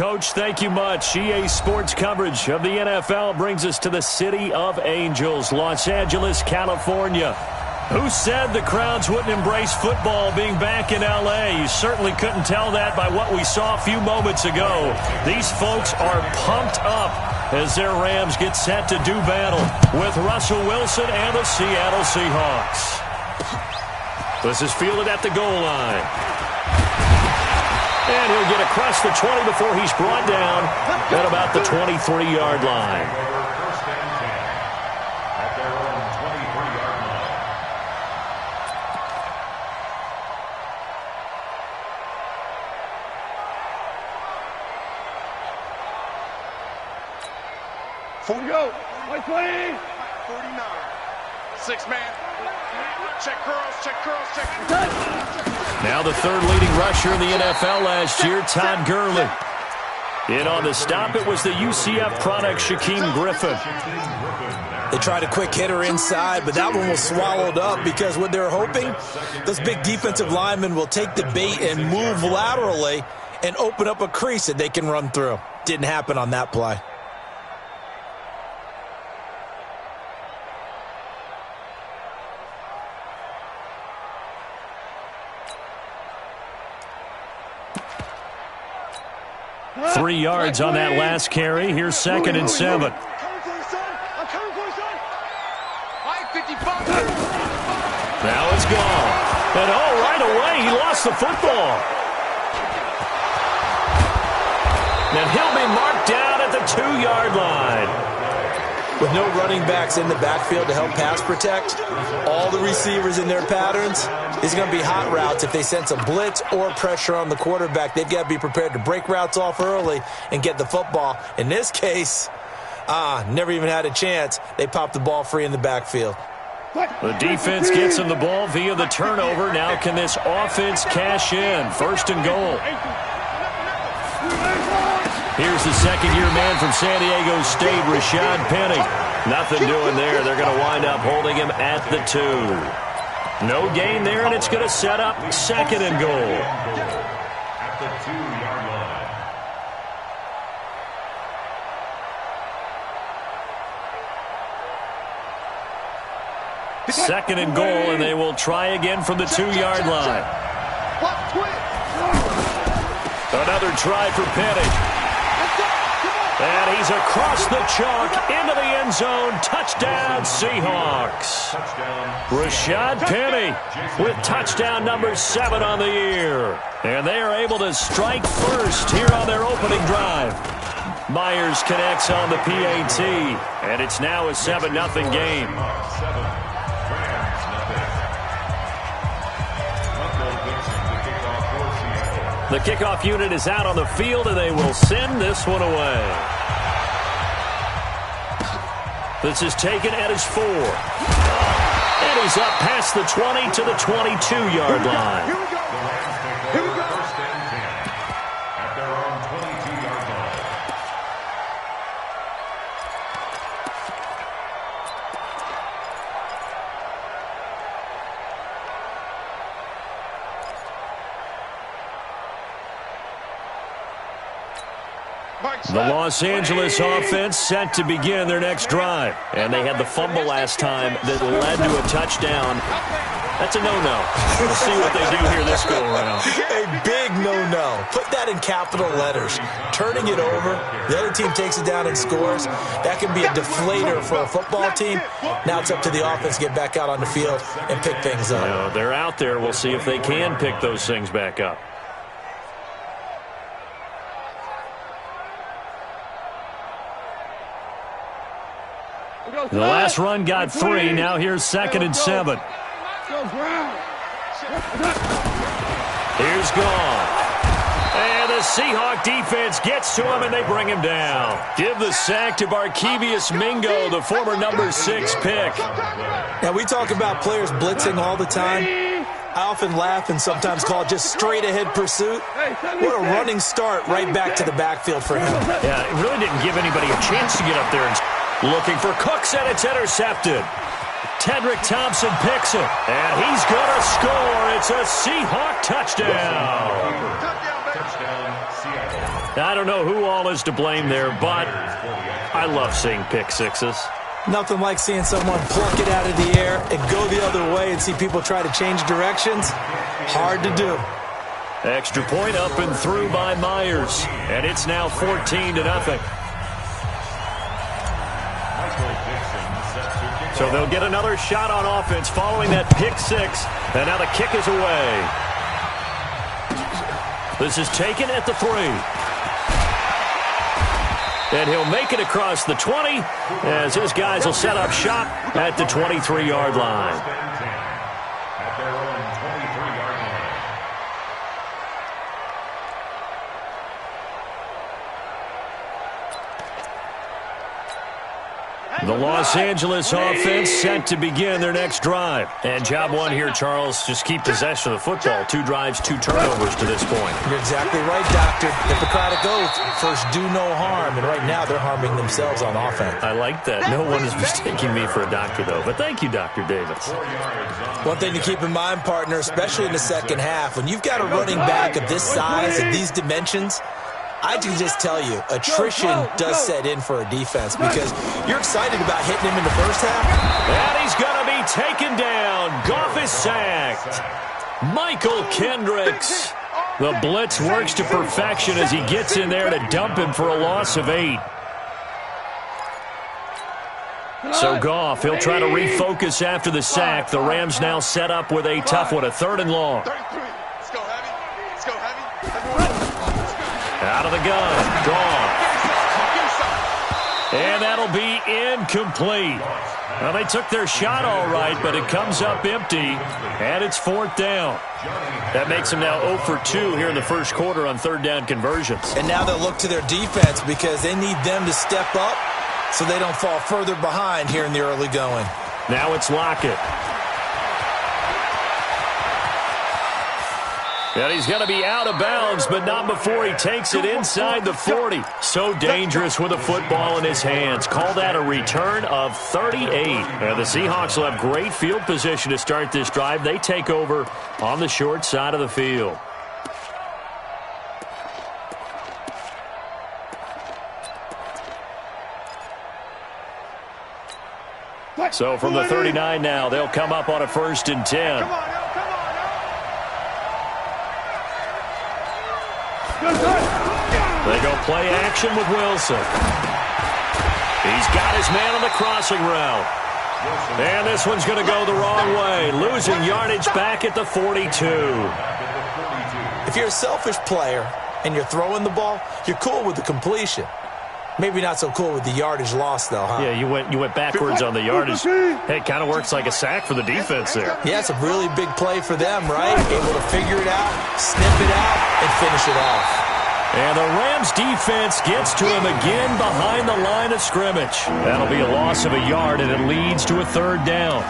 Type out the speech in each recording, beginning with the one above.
Coach, thank you much. EA Sports coverage of the NFL brings us to the City of Angels, Los Angeles, California. Who said the crowds wouldn't embrace football being back in L.A.? You certainly couldn't tell that by what we saw a few moments ago. These folks are pumped up as their Rams get set to do battle with Russell Wilson and the Seattle Seahawks. This is fielded at the goal line. And he'll get across the 20 before he's brought down at about the 23-yard line. Before we go, 20, 49, 6-man, check curls, check. Now the third leading rusher in the NFL last year, Todd Gurley. In on the stop, it was the UCF product, Shaquem Griffin. They tried a quick hitter inside, but that one was swallowed up because what they're hoping, those big defensive linemen will take the bait and move laterally and open up a crease that they can run through. Didn't happen on that play. Three yards on that last carry. Here's 2nd and 7. Now it's gone. And right away, he lost the football. And he'll be marked down at the 2-yard line. With no running backs in the backfield to help pass protect, all the receivers in their patterns, it's going to be hot routes. If they sense a blitz or pressure on the quarterback, they've got to be prepared to break routes off early and get the football. In this case, never even had a chance. They popped the ball free in the backfield. The defense gets him the ball via the turnover. Now can this offense cash in? 1st and goal. Here's the second-year man from San Diego State, Rashad Penny. Nothing doing there. They're going to wind up holding him at the 2. No gain there, and it's going to set up 2nd and goal. At the 2-yard line. 2nd and goal, and they will try again from the 2-yard line. Another try for Penny. And he's across the chalk into the end zone. Touchdown, Seahawks. Rashad Penny with touchdown number 7 on the year. And they are able to strike first here on their opening drive. Myers connects on the PAT. And it's now a 7-0 game. The kickoff unit is out on the field, and they will send this one away. This is taken at his 4. And he's up past the 20 to the 22-yard line. Here we go. Here we go. 1st and 10 at their own 22-yard line. The Los Angeles offense set to begin their next drive. And they had the fumble last time that led to a touchdown. That's a no-no. We'll see what they do here this go-around. A big no-no. Put that in capital letters. Turning it over, the other team takes it down and scores. That can be a deflator for a football team. Now it's up to the offense to get back out on the field and pick things up. No, they're out there. We'll see if they can pick those things back up. The last run got 3. Now here's 2nd and 7. Here's gone. And the Seahawk defense gets to him, and they bring him down. Give the sack to Barkevious Mingo, the former number 6 pick. Now, we talk about players blitzing all the time. I often laugh and sometimes call it just straight-ahead pursuit. What a running start right back to the backfield for him. Yeah, it really didn't give anybody a chance to get up there and looking for Cooks, and it's intercepted. Tedrick Thompson picks it, and he's going to score. It's a Seahawk touchdown. Touchdown, I don't know who all is to blame there, but I love seeing pick sixes. Nothing like seeing someone pluck it out of the air and go the other way and see people try to change directions. Hard to do. Extra point up and through by Myers, and it's now 14-0. So they'll get another shot on offense following that pick six, and now the kick is away. This is taken at the 3. And he'll make it across the 20 as his guys will set up shop at the 23-yard line. At their own 23-yard line. The Los Angeles offense set to begin their next drive. And job one here, Charles, just keep possession of the football. 2 drives, 2 turnovers to this point. You're exactly right, Doctor. Hippocratic oath, first do no harm. And right now they're harming themselves on offense. I like that. No one is mistaking me for a doctor, though. But thank you, Dr. Davis. One thing to keep in mind, partner, especially in the second half, when you've got a running back of this size and these dimensions, I can just tell you, attrition does set in for a defense because you're excited about hitting him in the first half. And he's going to be taken down. Goff is sacked. Michael Kendricks. The blitz works to perfection as he gets in there to dump him for a loss of 8. So Goff, he'll try to refocus after the sack. The Rams now set up with a tough one, a 3rd and long. Out of the gun, Goff. And that'll be incomplete. Well, they took their shot all right, but it comes up empty, and it's 4th down. That makes them now 0 for 2 here in the first quarter on 3rd down conversions. And now they'll look to their defense because they need them to step up so they don't fall further behind here in the early going. Now it's Lockett. And he's going to be out of bounds, but not before he takes it inside the 40. So dangerous with a football in his hands. Call that a return of 38. And the Seahawks will have great field position to start this drive. They take over on the short side of the field. So from the 39 now, they'll come up on a 1st and 10. They go play action with Wilson. He's got his man on the crossing route. And this one's going to go the wrong way. Losing yardage back at the 42. If you're a selfish player and you're throwing the ball, you're cool with the completion. Maybe not so cool with the yardage loss, though, huh? Yeah, you went backwards on the yardage. Hey, it kind of works like a sack for the defense there. Yeah, it's a really big play for them, right? Able to figure it out, snip it out, and finish it off. And the Rams defense gets to him again behind the line of scrimmage. That'll be a loss of a yard, and it leads to a 3rd down.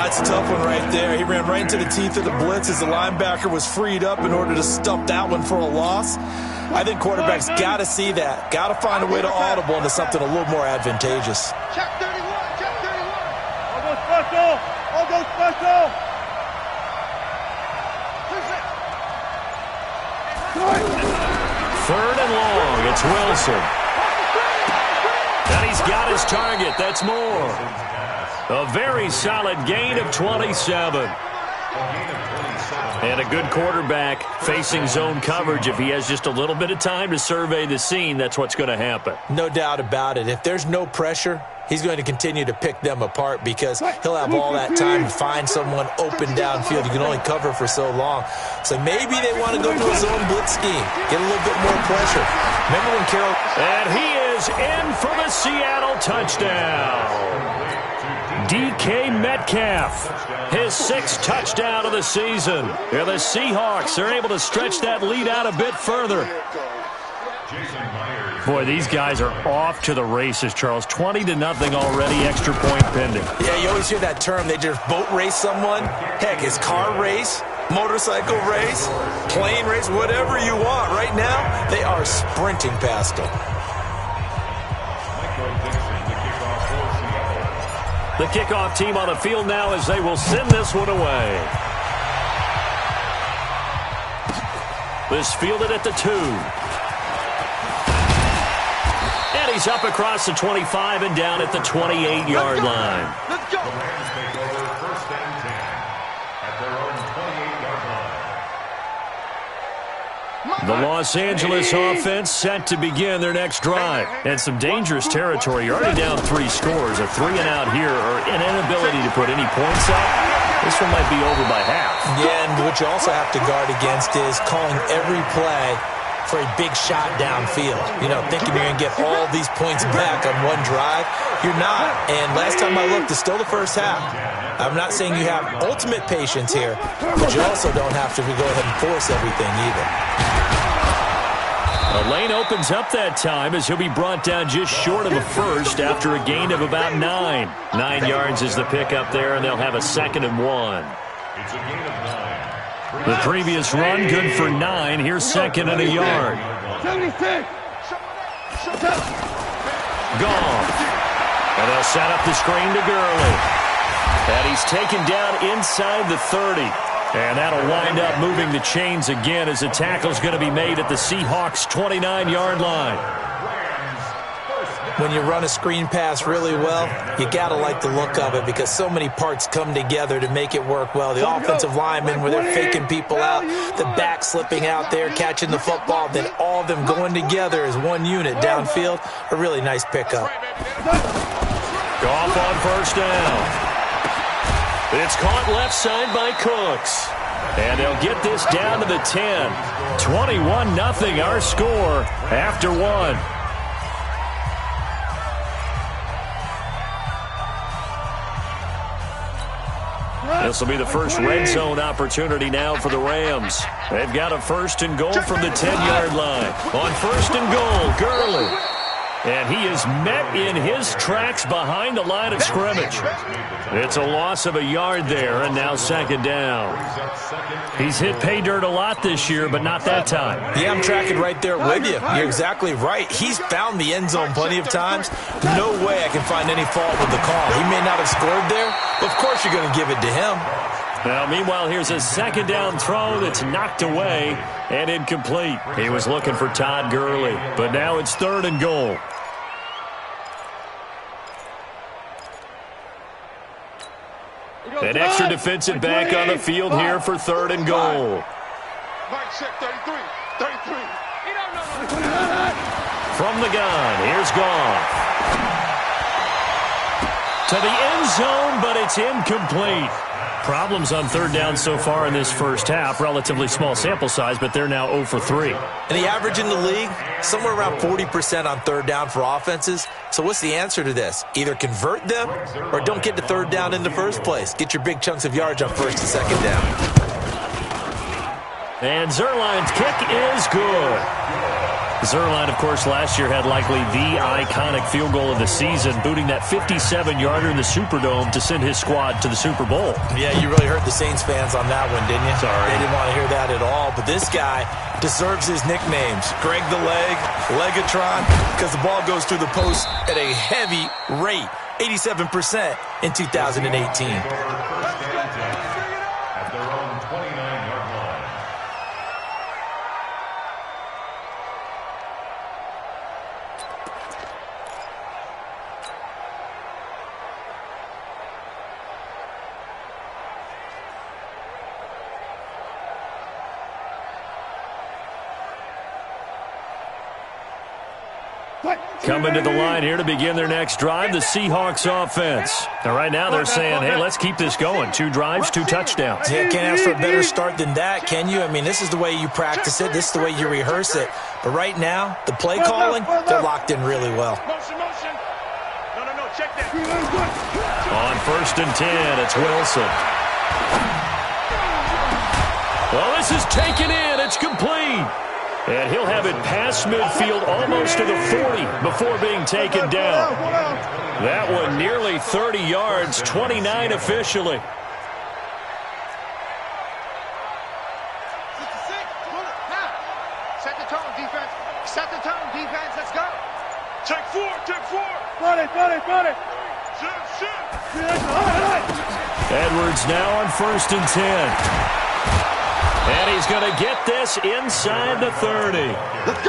It's a tough one right there. He ran right into the teeth of the blitz as the linebacker was freed up in order to stuff that one for a loss. I think quarterbacks got to see that. Got to find a way to audible into something a little more advantageous. Check 31, check 31. All go special, all go special. Third and long, it's Wilson. And he's got his target, that's more. A very solid gain of 27. And a good quarterback facing zone coverage. If he has just a little bit of time to survey the scene, that's what's going to happen. No doubt about it. If there's no pressure, he's going to continue to pick them apart because he'll have all that time to find someone open downfield. You can only cover for so long. So maybe they want to go to a zone blitz scheme, get a little bit more pressure. Remember when Carroll... And he is in for the Seattle touchdown. DK Metcalf, his 6th touchdown of the season. And the Seahawks are able to stretch that lead out a bit further. Boy, these guys are off to the races, Charles. 20-0 already, extra point pending. Yeah, you always hear that term. They just boat race someone. Heck, it's car race, motorcycle race, plane race, whatever you want. Right now, they are sprinting past them. The kickoff team on the field now as they will send this one away. This fielded at the 2. And he's up across the 25 and down at the 28-yard line. Let's go. The Rams take over 1st and 10 at their own 28-yard line. The Los Angeles offense set to begin their next drive. And some dangerous territory. You're already down 3 scores. A 3-and-out here or an inability to put any points up. This one might be over by half. Yeah, and what you also have to guard against is calling every play for a big shot downfield. You know, thinking you're going to get all these points back on one drive. You're not. And last time I looked, it's still the first half. I'm not saying you have ultimate patience here, but you also don't have to go ahead and force everything either. The lane opens up that time as he'll be brought down just short of a first after a gain of about 9. 9 yards is the pickup there, and they'll have a 2nd and 1. It's a gain of 9. The previous run, good for 9. Here's 2nd and a yard. 76. Gone. And they'll set up the screen to Gurley. And he's taken down inside the 30. And that'll wind up moving the chains again as the tackle's going to be made at the Seahawks' 29-yard line. When you run a screen pass really well, you got to like the look of it because so many parts come together to make it work well. The offensive linemen, where they're faking people out, the back slipping out there, catching the football, then all of them going together as one unit downfield. A really nice pickup. Goff on 1st down. It's caught left side by Cooks. And they'll get this down to the 10. 21-0 our score after 1. This will be the first red zone opportunity now for the Rams. They've got a 1st and goal from the 10-yard line. On 1st and goal, Gurley. And he is met in his tracks behind the line of scrimmage. It's a loss of a yard there, and now 2nd down. He's hit pay dirt a lot this year, but not that time. Yeah, I'm tracking right there with you. You're exactly right. He's found the end zone plenty of times. No way I can find any fault with the call. He may not have scored there, but of course you're going to give it to him. Now, meanwhile, here's a 2nd down throw that's knocked away and incomplete. He was looking for Todd Gurley, but now it's 3rd and goal. An extra defensive back on the field here for 3rd and goal. From the gun, here's Goff. To the end zone, but it's incomplete. Problems on 3rd down so far in this first half. Relatively small sample size, but they're now 0 for 3. And the average in the league, somewhere around 40% on 3rd down for offenses. So what's the answer to this? Either convert them or don't get to 3rd down in the first place. Get your big chunks of yards on 1st and 2nd down. And Zuerlein's kick is good. Zuerlein, of course, last year had likely the iconic field goal of the season, booting that 57-yarder in the Superdome to send his squad to the Super Bowl. Yeah, you really hurt the Saints fans on that one, didn't you? Sorry. They didn't want to hear that at all. But this guy deserves his nicknames. Greg the Leg, Legatron, because the ball goes through the post at a heavy rate, 87% in 2018. At their own 29-yard line. Coming to the line here to begin their next drive, the Seahawks offense. Now, right now they're saying, hey, let's keep this going. 2 drives, 2 touchdowns. Yeah, can't ask for a better start than that, can you? I mean, this is the way you practice it. This is the way you rehearse it. But right now, the play calling, they're locked in really well. Motion. No, check that. On 1st and 10, it's Wilson. Well, this is taken in. It's complete. And he'll have it past midfield almost to the 40 before being taken down. That one nearly 30 yards, 29 officially. 66. Set the tone, defense. Set the tone, defense. Let's go. Check 4. Got it. Shit. Edwards now on 1st and 10. And he's going to get this inside the 30.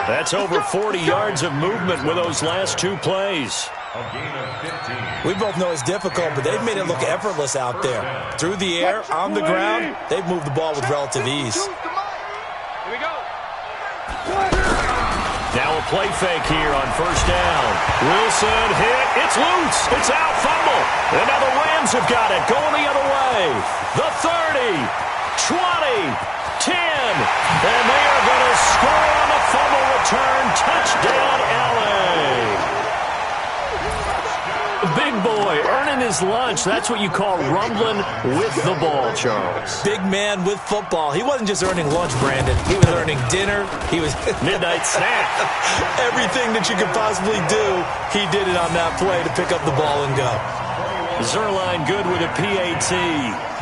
That's over 40 yards of movement with those last two plays. A gain of 15. We both know it's difficult, but they've made it look effortless out there. Through the air, on the ground, they've moved the ball with relative ease. Here we go. Now a play fake here on first down. Wilson hit. It's loose. It's out. Fumble. And now the Rams have got it. Going the other way. The 30, 20, 10. And they are going to score on the fumble return. Touchdown, LA. Big boy earning his lunch. That's what you call rumbling with the ball, Charles. Big man with football. He wasn't just earning lunch, Brandon. He was earning dinner. He was midnight snack. Everything that you could possibly do, he did it on that play to pick up the ball and go. Zerline good with a PAT,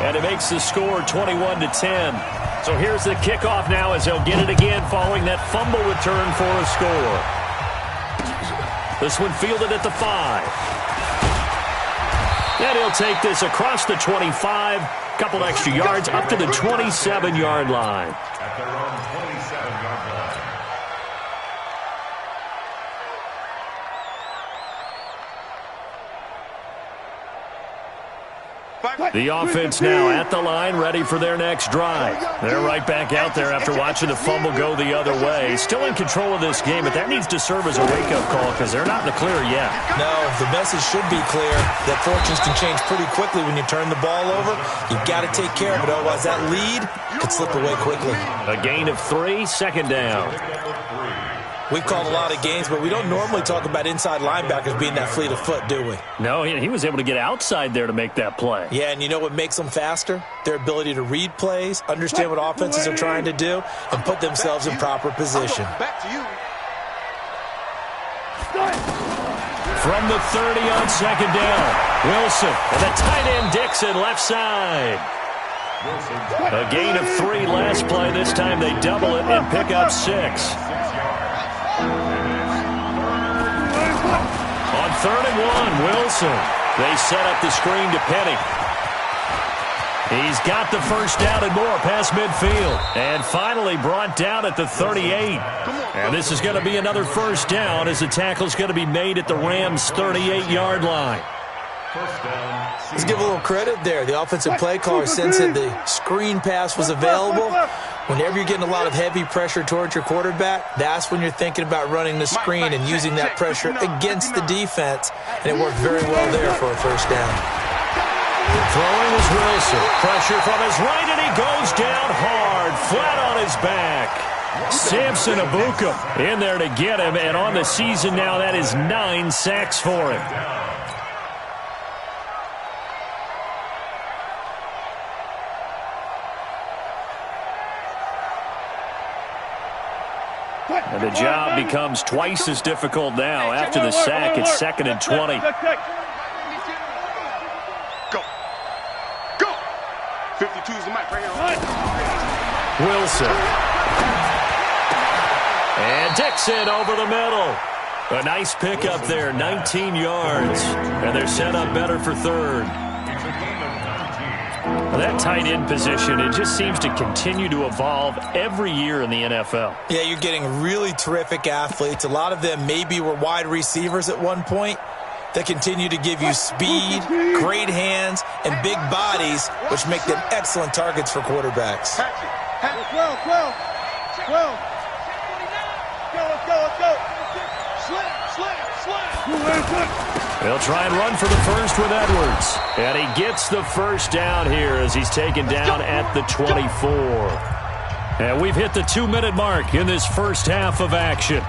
and it makes the score 21-10. So here's the kickoff now as they'll get it again following that fumble return for a score. This one fielded at the 5. And he'll take this across the 25, couple extra yards up to the 27-yard line. At their own 27-yard line. The offense now at the line, ready for their next drive. They're right back out there after watching the fumble go the other way. Still in control of this game, but that needs to serve as a wake-up call because they're not in the clear yet. No, the message should be clear that fortunes can change pretty quickly when you turn the ball over. You've got to take care of it, otherwise that lead could slip away quickly. A gain of 3, second down. We've called a lot of games, but we don't normally talk about inside linebackers being that fleet of foot, do we? No, he was able to get outside there to make that play. Yeah, and you know what makes them faster? Their ability to read plays, understand what offenses are trying to do, and put themselves in proper position. Back to you. From the 30 on second down, Wilson and the tight end Dixon left side. A gain of 3 last play. This time they double it and pick up 6. On 3rd and 1, Wilson. They set up the screen to Penny. He's got the first down and more past midfield. And finally brought down at the 38. And this is going to be another first down as the tackle's going to be made at the Rams' 38-yard line. Let's give a little credit there. The offensive play caller sensed that the screen pass was available. Whenever you're getting a lot of heavy pressure towards your quarterback, that's when you're thinking about running the screen and using that pressure against the defense. And it worked very well there for a first down. Throwing is Wilson. Pressure from his right, and he goes down hard, flat on his back. Samson Abuka in there to get him, and on the season now, that is 9 sacks for him. And the job becomes twice as difficult now. After the sack, it's 2nd and 20. Go. Go. 52 is the mic right here. Wilson. And Dixon over the middle. A nice pickup there, 19 yards. And they're set up better for 3rd. That tight end position, it just seems to continue to evolve every year in the NFL. Yeah, you're getting really terrific athletes. A lot of them maybe were wide receivers at one point. They continue to give you speed, great hands, and big bodies, which make them excellent targets for quarterbacks. 12. Let's go. Slam. They'll try and run for the first with Edwards. And he gets the first down here as he's taken down at the 24. And we've hit the 2-minute mark in this first half of action.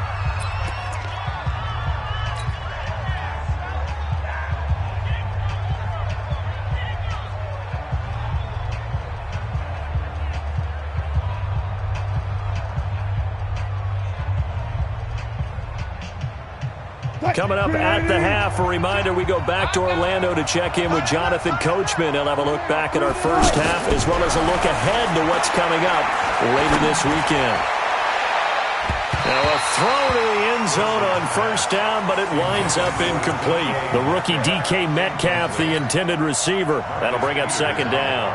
Coming up at the half, a reminder, we go back to Orlando to check in with Jonathan Coachman. He'll have a look back at our first half as well as a look ahead to what's coming up later this weekend. Now a throw to the end zone on first down, but it winds up incomplete. The rookie DK Metcalf, the intended receiver. That'll bring up 2nd down.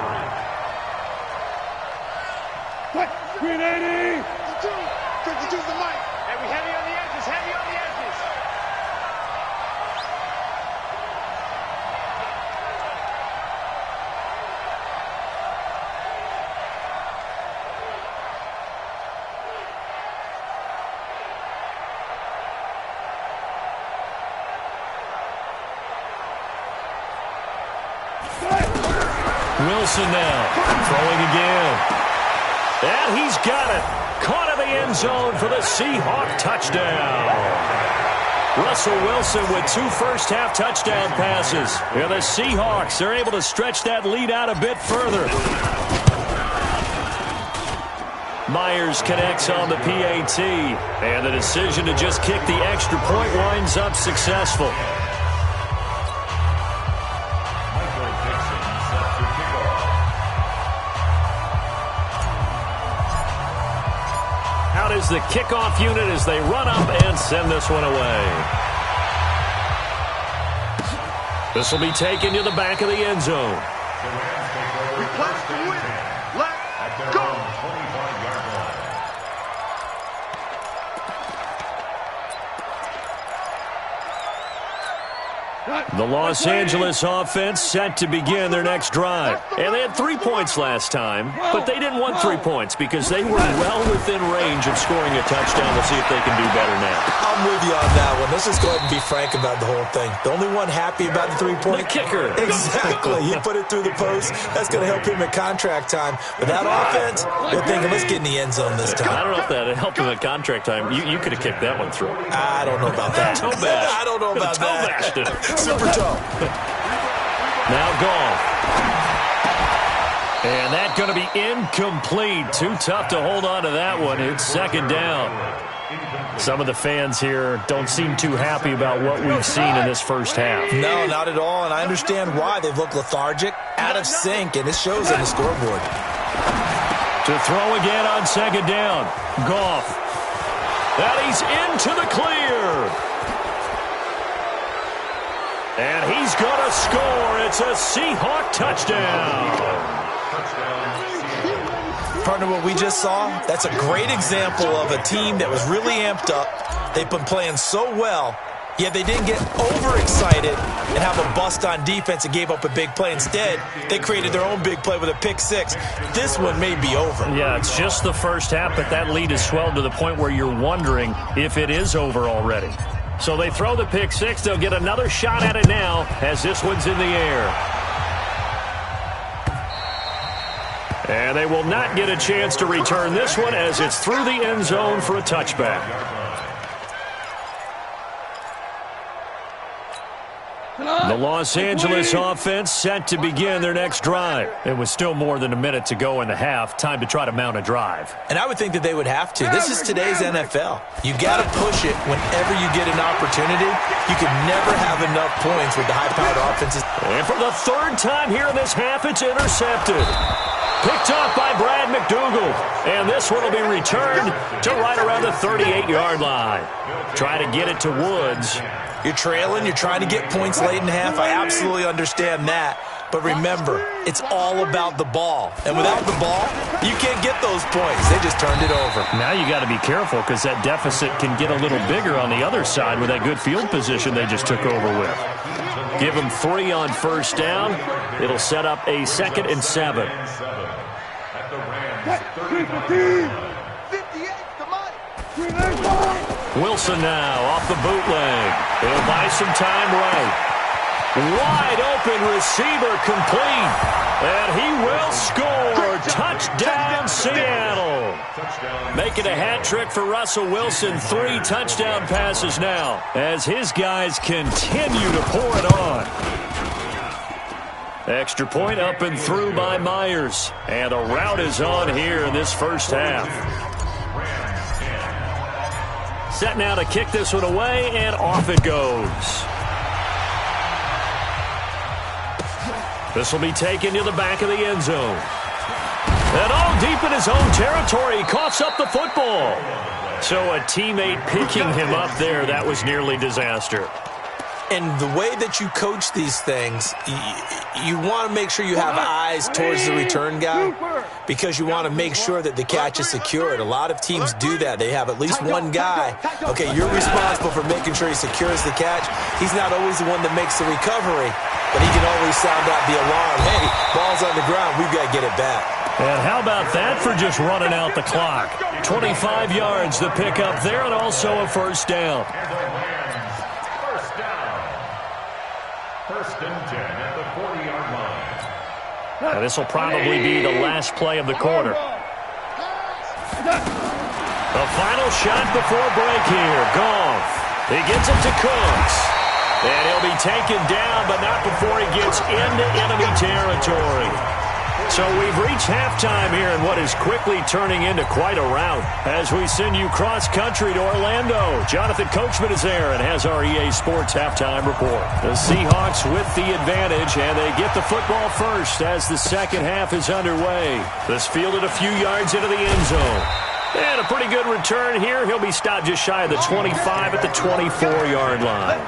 Wilson now, throwing again. And he's got it. Caught in the end zone for the Seahawk touchdown. Russell Wilson with 2 first-half touchdown passes. And the Seahawks are able to stretch that lead out a bit further. Myers connects on the PAT. And the decision to just kick the extra point winds up successful. Out is the kickoff unit as they run up and send this one away. This will be taken to the back of the end zone. Request to win. Let's go. The Los Angeles offense set to begin their next drive. And they had 3 points last time, but they didn't want 3 points because they were well within range of scoring a touchdown. We'll see if they can do better now. I'm with you on that one. Let's just go ahead and be frank about the whole thing. The only one happy about the 3-point? The kicker. Exactly. He put it through the post. That's going to help him at contract time. But that offense, they're thinking, let's get in the end zone this time. I don't know if that helped him at contract time. You could have kicked that one through. I don't know about that. Toe bash. I don't know about that. Super toe. Now Goff. And that's going to be incomplete. Too tough to hold on to that one. It's second down. Some of the fans here don't seem too happy about what we've seen in this first half. No, not at all, and I understand why. They've looked lethargic, out of sync, and it shows on the scoreboard. To throw again on second down. Goff. And he's into the clear. And he's going to score. It's a Seahawk touchdown. Partner, what we just saw, that's a great example of a team that was really amped up. They've been playing so well, yet they didn't get overexcited and have a bust on defense and gave up a big play. Instead, they created their own big play with a pick six. This one may be over. Yeah, it's just the first half, but that lead has swelled to the point where you're wondering if it is over already. So they throw the pick six. They'll get another shot at it now as this one's in the air. And they will not get a chance to return this one as it's through the end zone for a touchback. The Los Angeles offense set to begin their next drive. It was still more than a minute to go in the half. Time to try to mount a drive. And I would think that they would have to. This is today's NFL. You got to push it whenever you get an opportunity. You can never have enough points with the high-powered offenses. And for the third time here in this half, it's intercepted. Picked off by Brad McDougal. And this one will be returned to right around the 38-yard line. Try to get it to Woods. You're trailing. You're trying to get points late in the half. I absolutely understand that. But remember, it's all about the ball. And without the ball, you can't get those points. They just turned it over. Now you got to be careful because that deficit can get a little bigger on the other side with that good field position they just took over with. Give them 3 on first down. It'll set up a 2nd and 7. Wilson now off the bootleg. He'll buy some time right. Wide open receiver complete. And he will score. Touchdown, Seattle. Making a hat trick for Russell Wilson. 3 touchdown passes now as his guys continue to pour it on. Extra point up and through by Myers. And a route is on here in this first half. Set now to kick this one away, and off it goes. This will be taken to the back of the end zone. And all deep in his own territory, he coughs up the football. So a teammate picking him up there, that was nearly disaster. And the way that you coach these things, you want to make sure you have eyes towards the return guy because you want to make sure that the catch is secured. A lot of teams do that. They have at least one guy. Okay, you're responsible for making sure he secures the catch. He's not always the one that makes the recovery, but he can always sound out the alarm. Hey, ball's on the ground. We've got to get it back. And how about that for just running out the clock? 25 yards the pick up there and also a first down. First and 10 at the 40-yard line. And this will probably be the last play of the quarter. The final shot before break here. Goff. He gets it to Cooks. And he'll be taken down, but not before he gets into enemy territory. So we've reached halftime here in what is quickly turning into quite a rout. As we send you cross-country to Orlando, Jonathan Coachman is there and has our EA Sports halftime report. The Seahawks with the advantage, and they get the football first as the second half is underway. This fielded a few yards into the end zone. And a pretty good return here. He'll be stopped just shy of the 25 at the 24-yard line.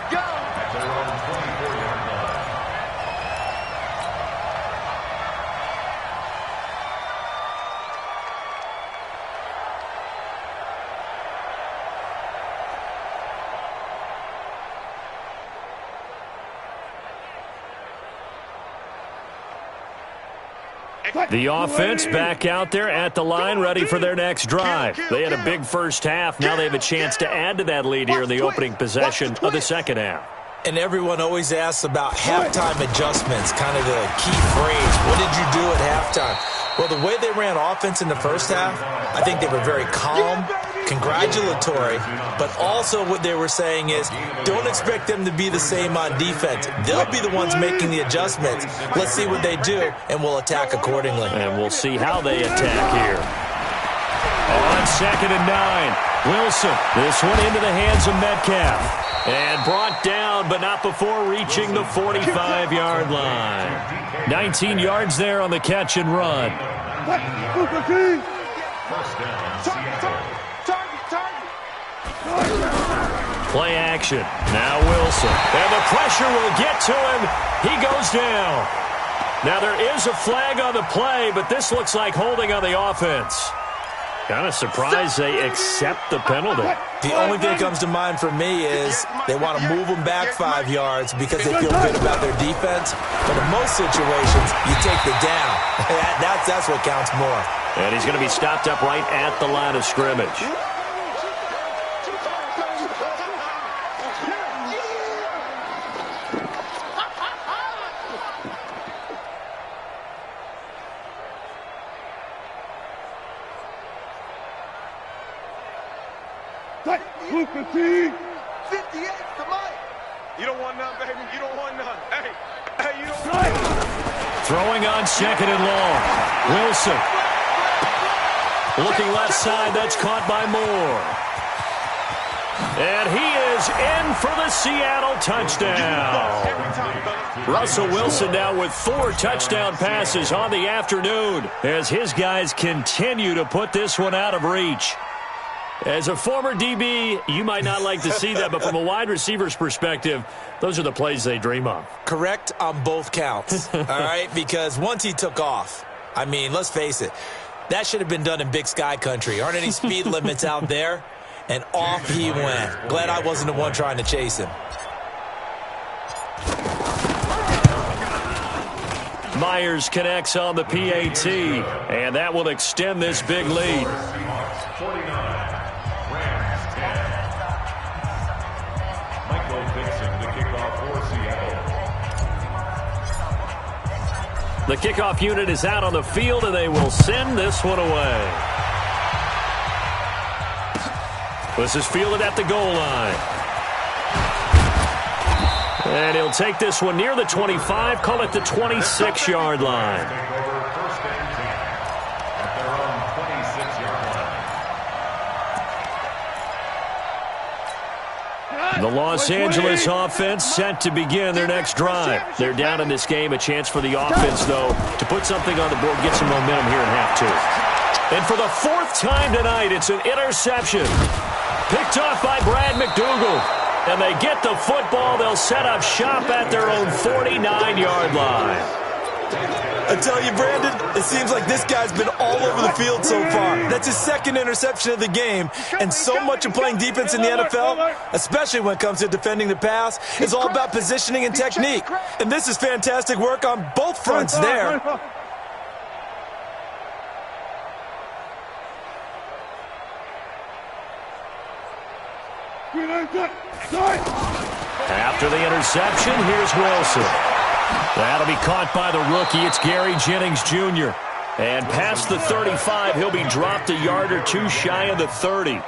The offense back out there at the line, ready for their next drive. They had a big first half. Now they have a chance to add to that lead here in the opening possession of the second half. And everyone always asks about halftime adjustments, kind of the key phrase. What did you do at halftime? Well, the way they ran offense in the first half, I think they were very calm, congratulatory, but also what they were saying is don't expect them to be the same on defense. They'll be the ones making the adjustments. Let's see what they do, and we'll attack accordingly. And we'll see how they attack here. On 2nd and 9, Wilson. This one into the hands of Metcalf. And brought down, but not before reaching the 45-yard line. 19 yards there on the catch and run. Play action. Now Wilson. And the pressure will get to him. He goes down. Now there is a flag on the play, but this looks like holding on the offense. Kind of surprised they accept the penalty. The only thing that comes to mind for me is they want to move them back 5 yards because they feel good about their defense. But in most situations, you take the down. That's what counts more. And he's going to be stopped up right at the line of scrimmage. Luka T. 58 to Mike. You don't want none, baby. You don't want none. Hey, you don't want none. Throwing on 2nd and long. Wilson. Looking left side. That's caught by Moore. And he is in for the Seattle touchdown. Russell Wilson now with 4 touchdown passes on the afternoon as his guys continue to put this one out of reach. As a former DB, you might not like to see that, but from a wide receiver's perspective, those are the plays they dream of. Correct on both counts, all right? Because once he took off, I mean, let's face it, that should have been done in Big Sky country. Aren't any speed limits out there? And off he went. Glad I wasn't the one trying to chase him. Myers connects on the PAT, and that will extend this big lead. 49. The kickoff unit is out on the field, and they will send this one away. This is fielded at the goal line. And he'll take this one near the 25, call it the 26-yard line. The Los Angeles offense set to begin their next drive. They're down in this game. A chance for the offense, though, to put something on the board, get some momentum here in half 2. And for the 4th time tonight, it's an interception. Picked off by Brad McDougal. And they get the football. They'll set up shop at their own 49-yard line. I tell you, Brandon, it seems like this guy's been all over the field so far. That's his 2nd interception of the game. And so much of playing defense in the NFL, especially when it comes to defending the pass, is all about positioning and technique. And this is fantastic work on both fronts there. After the interception, here's Wilson. That'll be caught by the rookie. It's Gary Jennings Jr. And past the 35, he'll be dropped a yard or two shy of the 30.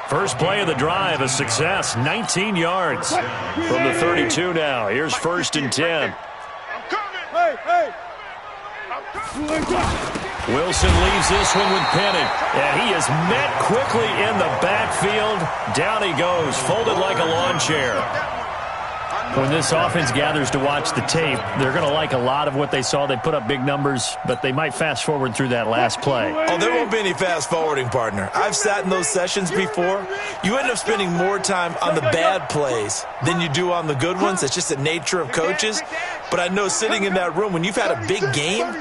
First play of the drive, a success, 19 yards. From the 32 now, here's 1st and 10. Wilson leaves this one with Penny. And he is met quickly in the backfield. Down he goes, folded like a lawn chair. When this offense gathers to watch the tape, they're going to like a lot of what they saw. They put up big numbers, but they might fast forward through that last play. Oh, there won't be any fast forwarding, partner. I've sat in those sessions before. You end up spending more time on the bad plays than you do on the good ones. It's just the nature of coaches. But I know sitting in that room, when you've had a big game,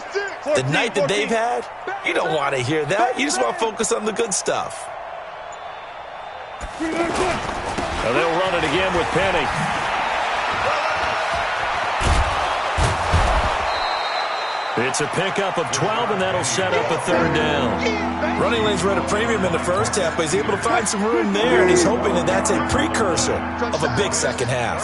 the night that they've had, you don't want to hear that. You just want to focus on the good stuff. Now they'll run it again with Penny. It's a pickup of 12, and that'll set up a 3rd down. Running lanes were at a premium in the first half, but he's able to find some room there, and he's hoping that that's a precursor of a big second half.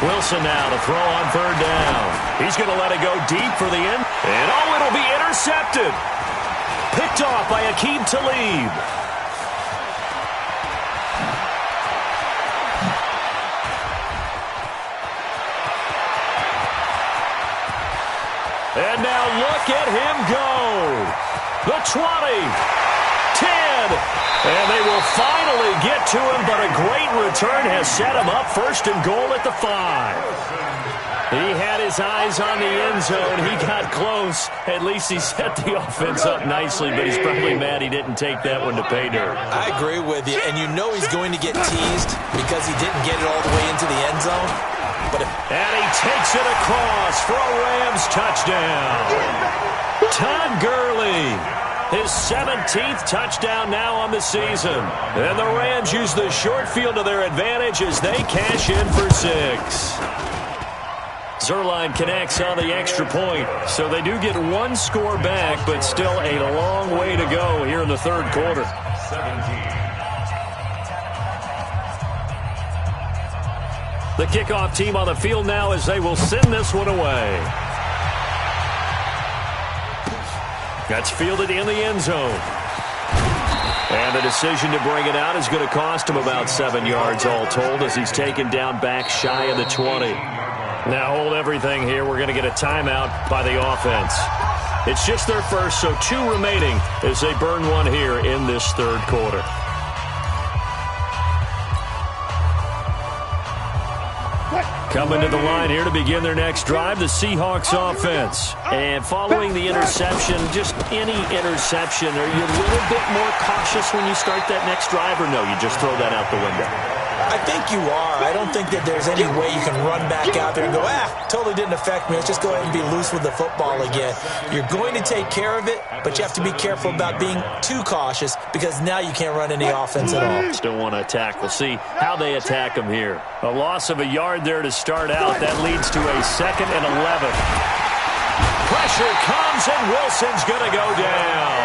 Wilson now to throw on 3rd down. He's going to let it go deep for the end. And, oh, it'll be intercepted. Picked off by Aqib Talib. And now look at him go. The 20, 10, and they will finally get to him, but a great return has set him up 1st and goal at the 5. He had his eyes on the end zone. He got close. At least he set the offense up nicely, but he's probably mad he didn't take that one to pay dirt. I agree with you, and you know he's going to get teased because he didn't get it all the way into the end zone. And he takes it across for a Rams touchdown. Todd Gurley, his 17th touchdown now on the season. And the Rams use the short field to their advantage as they cash in for 6. Zerline connects on the extra point. So they do get 1 score back, but still a long way to go here in the 3rd quarter. 17. The kickoff team on the field now as they will send this one away. That's fielded in the end zone. And the decision to bring it out is going to cost him about 7 yards all told as he's taken down back shy of the 20. Now hold everything here. We're going to get a timeout by the offense. It's just their first, so 2 remaining as they burn one here in this 3rd quarter. Coming to the line here to begin their next drive, the Seahawks offense. And following the interception, just any interception, are you a little bit more cautious when you start that next drive, or no, you just throw that out the window? I think you are. I don't think that there's any way you can run back out there and go, totally didn't affect me. Let's just go ahead and be loose with the football again. You're going to take care of it, but you have to be careful about being too cautious because now you can't run any offense at all. Still want to attack. We'll see how they attack them here. A loss of a yard there to start out. That leads to a 2nd and 11. Pressure comes, and Wilson's going to go down.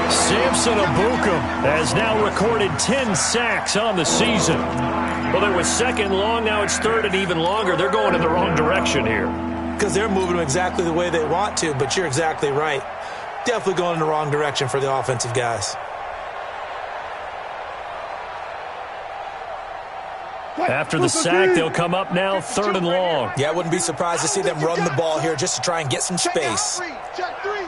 Samson Ebukam has now recorded 10 sacks on the season. Well, there was 2nd long. Now it's 3rd and even longer. They're going in the wrong direction here. Because they're moving them exactly the way they want to, but you're exactly right. Definitely going in the wrong direction for the offensive guys. After the sack, they'll come up now 3rd and long. Yeah, I wouldn't be surprised to see them run the ball here just to try and get some space. Check three.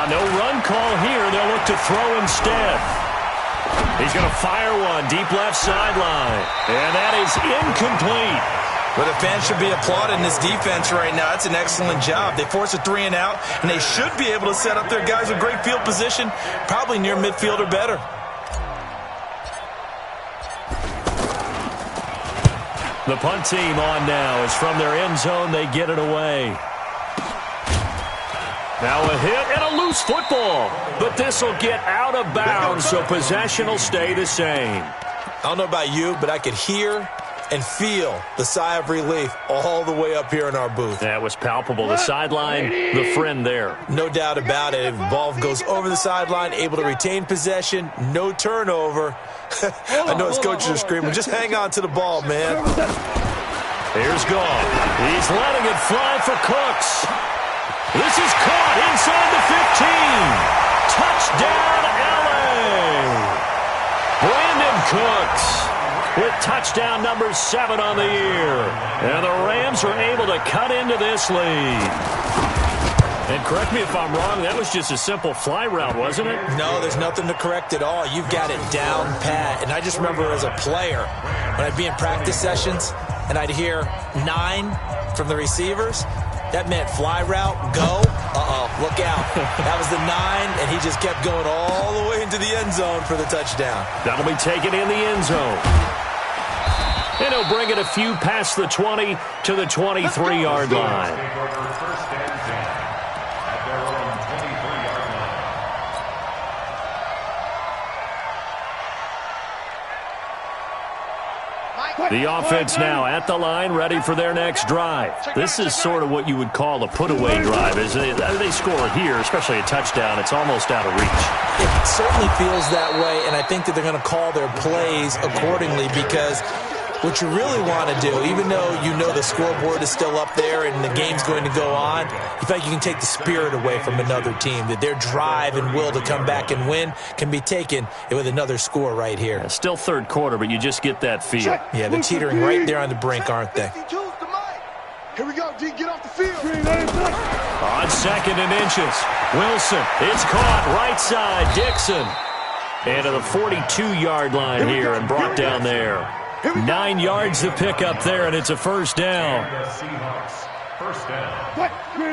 No run call here. They'll look to throw instead. He's going to fire one deep left sideline. And that is incomplete. But the fans should be applauding this defense right now. It's an excellent job. They force a 3 and out, and they should be able to set up their guys with great field position, probably near midfield or better. The punt team on now is from their end zone. They get it away. Now a hit and a loose football. But this will get out of bounds, so possession will stay the same. I don't know about you, but I could hear and feel the sigh of relief all the way up here in our booth. That was palpable. The sideline, the friend there. No doubt about it. If the ball goes over the sideline, able to retain possession, no turnover. I know his coaches are screaming, just hang on to the ball, man. Here's Goff. He's letting it fly for Cooks. This is caught inside the 15. Touchdown, L.A. Brandon Cooks with touchdown number 7 on the year. And the Rams are able to cut into this lead. And correct me if I'm wrong, that was just a simple fly route, wasn't it? No, there's nothing to correct at all. You've got it down pat. And I just remember as a player, when I'd be in practice sessions and I'd hear 9 from the receivers, that meant fly route, go. Look out. That was the 9, and he just kept going all the way into the end zone for the touchdown. That'll be taken in the end zone. And he'll bring it a few past the 20 to the 23-yard line. The offense now at the line, ready for their next drive. This is sort of what you would call a put-away drive. As they score here, especially a touchdown, it's almost out of reach. It certainly feels that way, and I think that they're going to call their plays accordingly because what you really want to do, even though you know the scoreboard is still up there and the game's going to go on, you think you can take the spirit away from another team, that their drive and will to come back and win can be taken with another score right here. Yeah, still third quarter, but you just get that feel. Yeah, they're teetering right there on the brink, aren't they? Here we go, D, get off the field. On 2nd and inches, Wilson, it's caught right side, Dixon. And to the 42-yard line here and brought down there. 9 yards to pick up there, and it's a first down.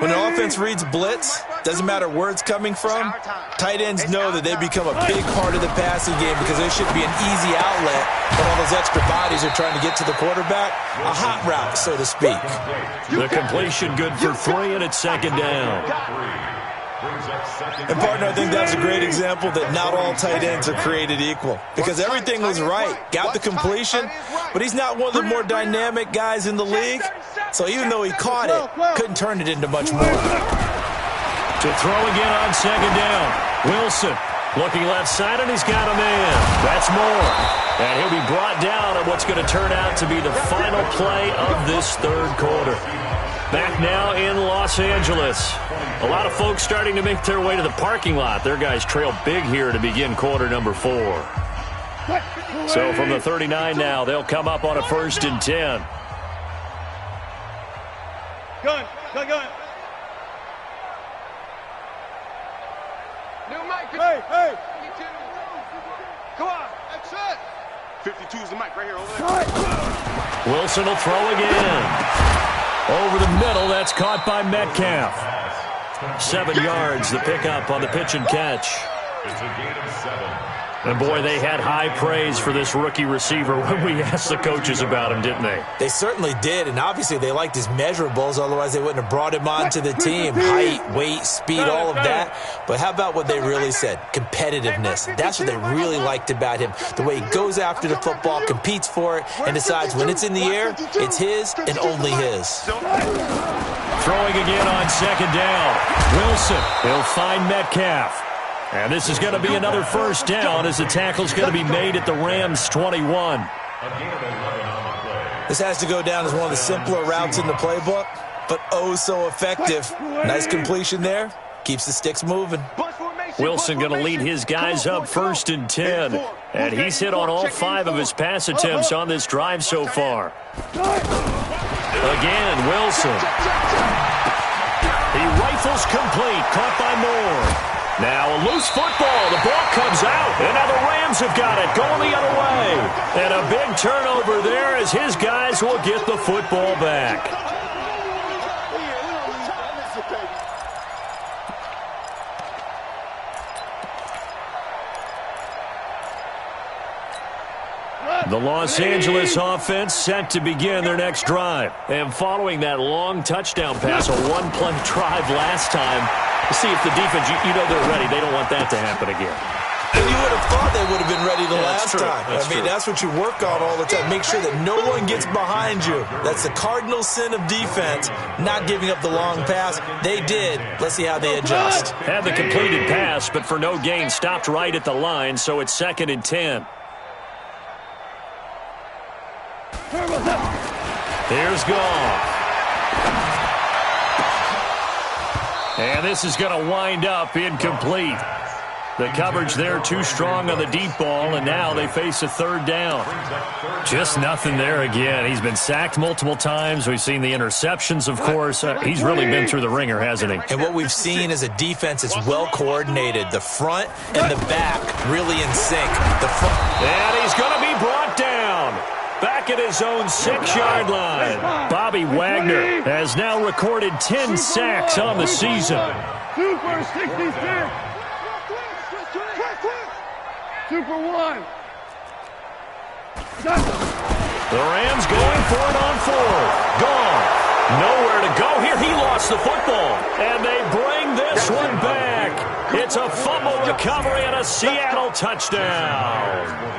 When the offense reads blitz, doesn't matter where it's coming from, tight ends know that they become a big part of the passing game because there should be an easy outlet when all those extra bodies are trying to get to the quarterback. A hot route, so to speak. The completion good for 3, and it's 2nd down. And, partner, I think that's a great example that not all tight ends are created equal because everything was right. Got the completion, but he's not one of the more dynamic guys in the league. So even though he caught it, couldn't turn it into much more. To throw again on 2nd down. Wilson looking left side, and he's got a man. That's Moore. And he'll be brought down on what's going to turn out to be the final play of this third quarter. Back now in Los Angeles. A lot of folks starting to make their way to the parking lot. Their guys trail big here to begin quarter number 4. So from the 39 now, they'll come up on a 1st and 10. Gun. Hey. Come on. That's it. 52 is the mic right here over there. Wilson will throw again. Over the middle, that's caught by Metcalf. 7 yards, the pickup on the pitch and catch. It's a gain of 7. And, boy, they had high praise for this rookie receiver when we asked the coaches about him, didn't they? They certainly did, and obviously they liked his measurables, otherwise they wouldn't have brought him onto the team. Height, weight, speed, all of that. But how about what they really said? Competitiveness. That's what they really liked about him. The way he goes after the football, competes for it, and decides when it's in the air, it's his and only his. Throwing again on 2nd down. Wilson, he'll find Metcalf. And this is going to be another first down as the tackle's going to be made at the Rams' 21. This has to go down as one of the simpler routes in the playbook, but oh so effective. Nice completion there. Keeps the sticks moving. Wilson going to lead his guys up 1st and 10. And he's hit on all 5 of his pass attempts on this drive so far. Again, Wilson. He rifles complete, caught by Moore. Now a loose football. The ball comes out. And now the Rams have got it going the other way. And a big turnover there as his guys will get the football back. The Los Angeles offense set to begin their next drive. And following that long touchdown pass, a one-play drive last time, to see if the defense, you know they're ready. They don't want that to happen again. And you would have thought they would have been ready the last time. That's what you work on all the time. Make sure that no one gets behind you. That's the cardinal sin of defense, not giving up the long pass. They did. Let's see how they adjust. Had the completed pass, but for no gain, stopped right at the line, so it's 2nd and 10. Here's Goff. And this is going to wind up incomplete. The coverage there too strong on the deep ball, and now they face a 3rd down. Just nothing there again. He's been sacked multiple times. We've seen the interceptions, of course. He's really been through the ringer, hasn't he? And what we've seen is a defense that's well coordinated. The front and the back really in sync. And he's going to be brought down. Back at his own 6-yard line. Bobby Wagner has now recorded 10 sacks on the season. 2 for 66. 2 for 1. The Rams going for it on 4th. Gone. Nowhere to go here. He lost the football. And they bring this one back. It's a fumble recovery and a Seattle touchdown.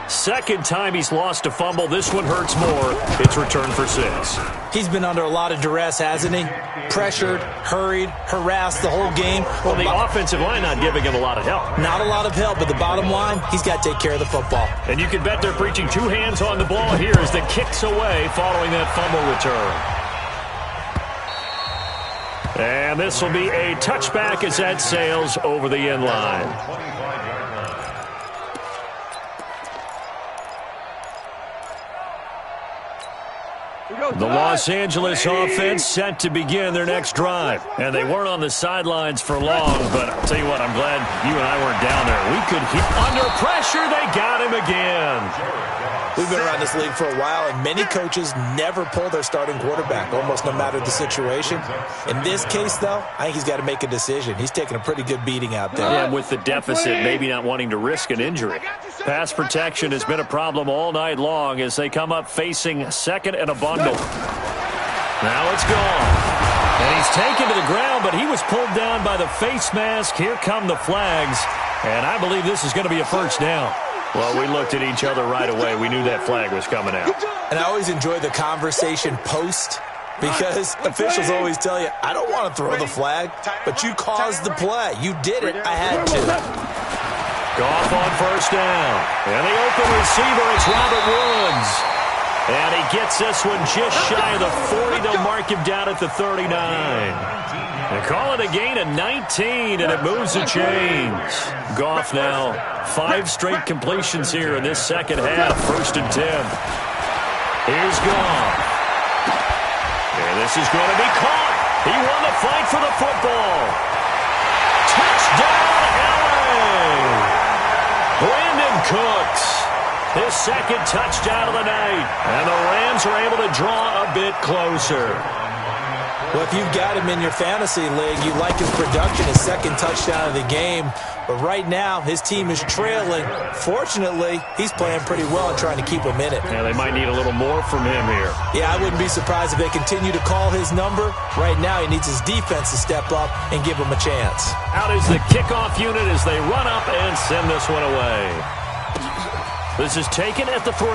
2nd time he's lost a fumble. This one hurts more. It's returned for 6. He's been under a lot of duress, hasn't he? Pressured, hurried, harassed the whole game. Well, the offensive line not giving him a lot of help. Not a lot of help, but the bottom line, he's got to take care of the football. And you can bet they're preaching 2 hands on the ball here as the kick's away following that fumble return. And this will be a touchback as that sails over the end line. The Los Angeles offense set to begin their next drive. And they weren't on the sidelines for long, but I'll tell you what, I'm glad you and I weren't down there. We could hit under pressure. They got him again. We've been around this league for a while, and many coaches never pull their starting quarterback, almost no matter the situation. In this case, though, I think he's got to make a decision. He's taking a pretty good beating out there. Yeah, with the deficit, maybe not wanting to risk an injury. Pass protection has been a problem all night long as they come up facing 2nd and a bundle. Now it's gone. And he's taken to the ground, but he was pulled down by the face mask. Here come the flags. And I believe this is going to be a 1st down. Well, we looked at each other right away. We knew that flag was coming out. And I always enjoy the conversation post because officials always tell you, I don't want to throw the flag, but you caused the play. You did it. I had to. Goff on 1st down. And the open receiver, it's Robert Woods. And he gets this one just shy of the 40. They'll mark him down at the 39. They call it a gain of 19, and it moves the chains. Goff now 5 straight completions here in this 2nd half. 1st and 10. Here's Goff. And this is going to be caught. He won the fight for the football. Touchdown, LA! Brandon Cooks. His 2nd touchdown of the night. And the Rams are able to draw a bit closer. Well, if you've got him in your fantasy league, you like his production, his 2nd touchdown of the game. But right now, his team is trailing. Fortunately, he's playing pretty well and trying to keep him in it. Yeah, they might need a little more from him here. Yeah, I wouldn't be surprised if they continue to call his number. Right now, he needs his defense to step up and give him a chance. Out is the kickoff unit as they run up and send this one away. This is taken at the 3.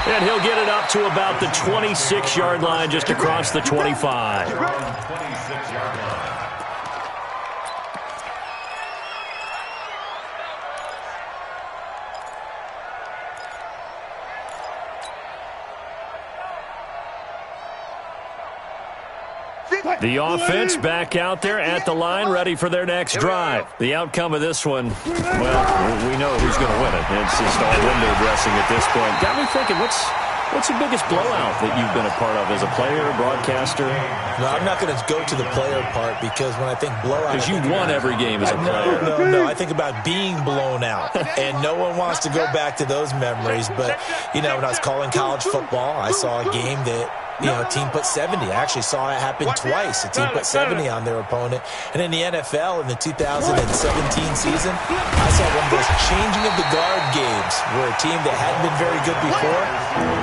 And he'll get it up to about the 26-yard line, just across the 25. The offense back out there at the line, ready for their next drive. The outcome of this one, well, we know who's going to win it. It's just all window dressing at this point. Got me thinking, what's the biggest blowout that you've been a part of as a player, broadcaster? No, I'm not going to go to the player part because when I think blowout... Because you won every game as a player. No. I think about being blown out. And no one wants to go back to those memories. But, you know, when I was calling college football, I saw a game that a team put 70. I actually saw it happen twice. A team put 70 on their opponent. And in the NFL in the 2017 season, I saw one of those changing of the guard games where a team that hadn't been very good before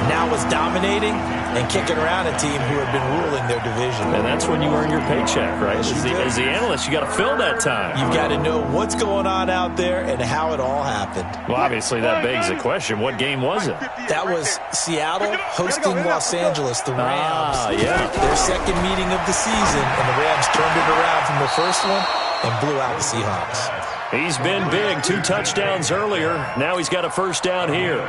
now was dominating and kicking around a team who had been ruling their division. And that's when you earn your paycheck, right? As the analyst, you got to fill that time. You've got to know what's going on out there and how it all happened. Well, obviously, that begs the question, what game was it? That was Seattle hosting Los Angeles, the Rams. Yeah. Their second meeting of the season, and the Rams turned it around from the first one and blew out the Seahawks. He's been big. 2 touchdowns earlier. Now he's got a first down here.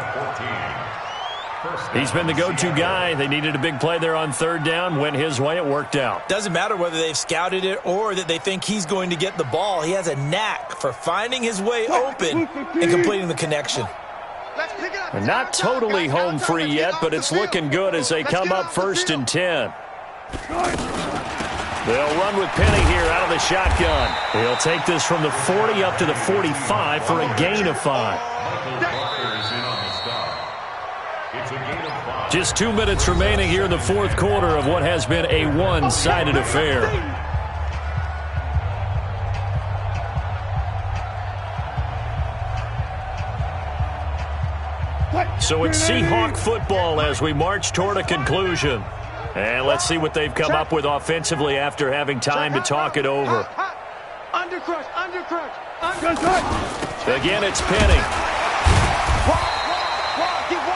He's been the go-to guy. They needed a big play there on third down. Went his way. It worked out. Doesn't matter whether they've scouted it or that they think he's going to get the ball. He has a knack for finding his way open and completing the connection. And not totally home free yet, but it's looking good as they come up 1st and 10. They'll run with Penny here out of the shotgun. He'll take this from the 40 up to the 45 for a gain of 5. Just 2 minutes remaining here in the fourth quarter of what has been a one-sided affair. So it's Seahawk football as we march toward a conclusion. And let's see what they've come up with offensively after having time to talk it over. Again, it's Penny.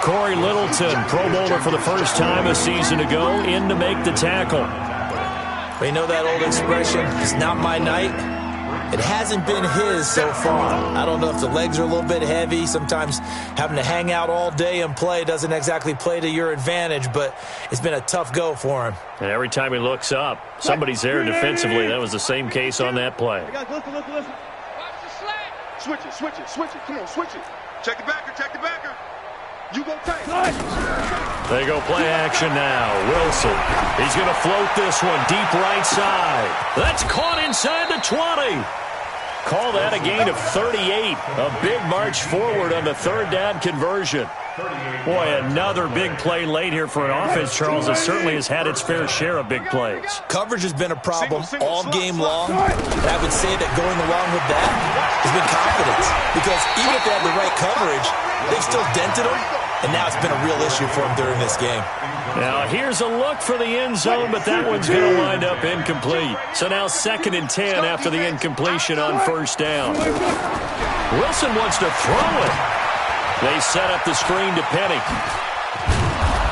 Corey Littleton, Pro Bowler for the first time a season ago, in to make the tackle. We know that old expression, it's not my night. It hasn't been his so far. I don't know if the legs are a little bit heavy. Sometimes having to hang out all day and play doesn't exactly play to your advantage, but it's been a tough go for him. And every time he looks up, somebody's there defensively. That was the same case on that play. Listen. Switch it. Come on, switch it. Check the backer. You go take. They go play action now. Wilson. He's going to float this one deep right side. That's caught inside the 20. Call that a gain of 38. A big march forward on the third down conversion. Boy, another big play late here for an offense, Charles, that certainly has had its fair share of big plays. Coverage has been a problem all game long, and I would say that going along with that has been confidence. Because even if they had the right coverage, they've still dented them, and now it's been a real issue for them during this game. Now, here's a look for the end zone, but that one's going to wind up incomplete. So now 2nd and 10 after the incompletion on first down. Wilson wants to throw it. They set up the screen to Penny.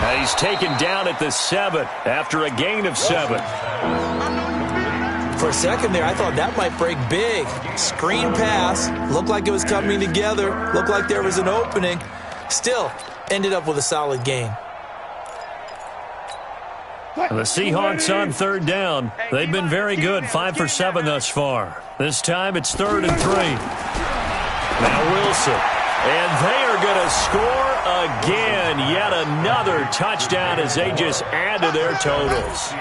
And he's taken down at the 7 after a gain of 7. For a second there, I thought that might break big. Screen pass. Looked like it was coming together. Looked like there was an opening. Still, ended up with a solid gain. The Seahawks on third down. They've been very good, 5 for 7 thus far. This time it's 3rd and 3. Now Wilson. And they are going to score again. Yet another touchdown as they just add to their totals.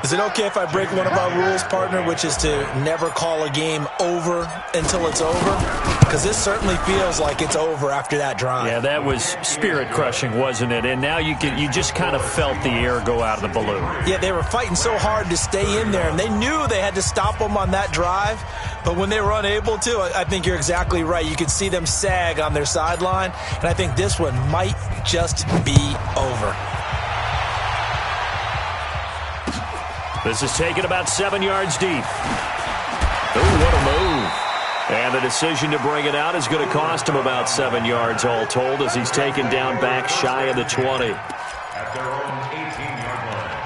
Is it okay if I break one of our rules, partner, which is to never call a game over until it's over? Because this certainly feels like it's over after that drive. Yeah, that was spirit-crushing, wasn't it? And now you just kind of felt the air go out of the balloon. Yeah, they were fighting so hard to stay in there, and they knew they had to stop them on that drive. But when they were unable to, I think you're exactly right. You could see them sag on their sideline, and I think this one might just be over. This is taken about 7 yards deep. Oh, what a move. And the decision to bring it out is going to cost him about 7 yards all told as he's taken down back shy of the 20. At their own 18-yard line.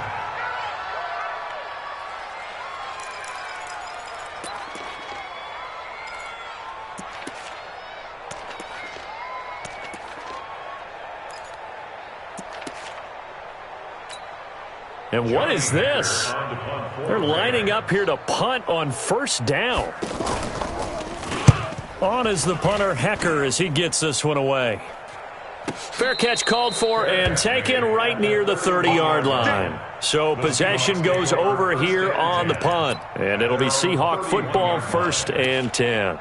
And what is this? They're lining up here to punt on first down. On is the punter, Hecker, as he gets this one away. Fair catch called for and taken right near the 30-yard line. So possession goes over here on the punt. And it'll be Seahawk football, 1st and 10.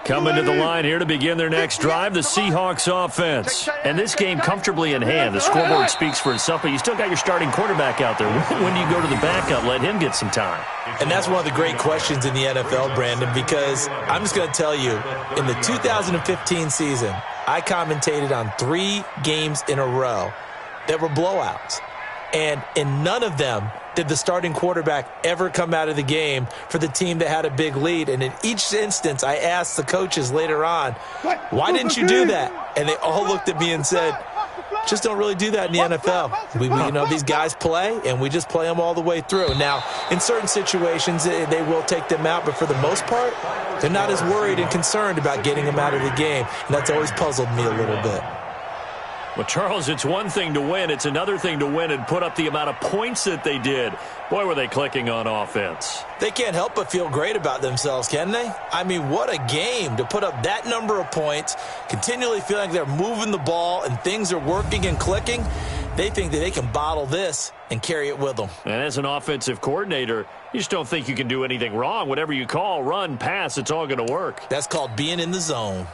Coming to the line here to begin their next drive, the Seahawks offense. And this game comfortably in hand. The scoreboard speaks for itself, but you still got your starting quarterback out there. When do you go to the backup? Let him get some time. And that's one of the great questions in the NFL, Brandon, because I'm just going to tell you, in the 2015 season, I commentated on 3 games in a row that were blowouts. And in none of them did the starting quarterback ever come out of the game for the team that had a big lead. And in each instance, I asked the coaches later on, why didn't you do that? And they all looked at me and said, just don't really do that in the NFL. These guys play, and we just play them all the way through. Now, in certain situations, they will take them out, but for the most part, they're not as worried and concerned about getting them out of the game. And that's always puzzled me a little bit. Well, Charles, it's one thing to win. It's another thing to win and put up the amount of points that they did. Boy, were they clicking on offense. They can't help but feel great about themselves, can they? I mean, what a game to put up that number of points, continually feeling like they're moving the ball and things are working and clicking. They think that they can bottle this and carry it with them. And as an offensive coordinator, you just don't think you can do anything wrong. Whatever you call, run, pass, it's all going to work. That's called being in the zone.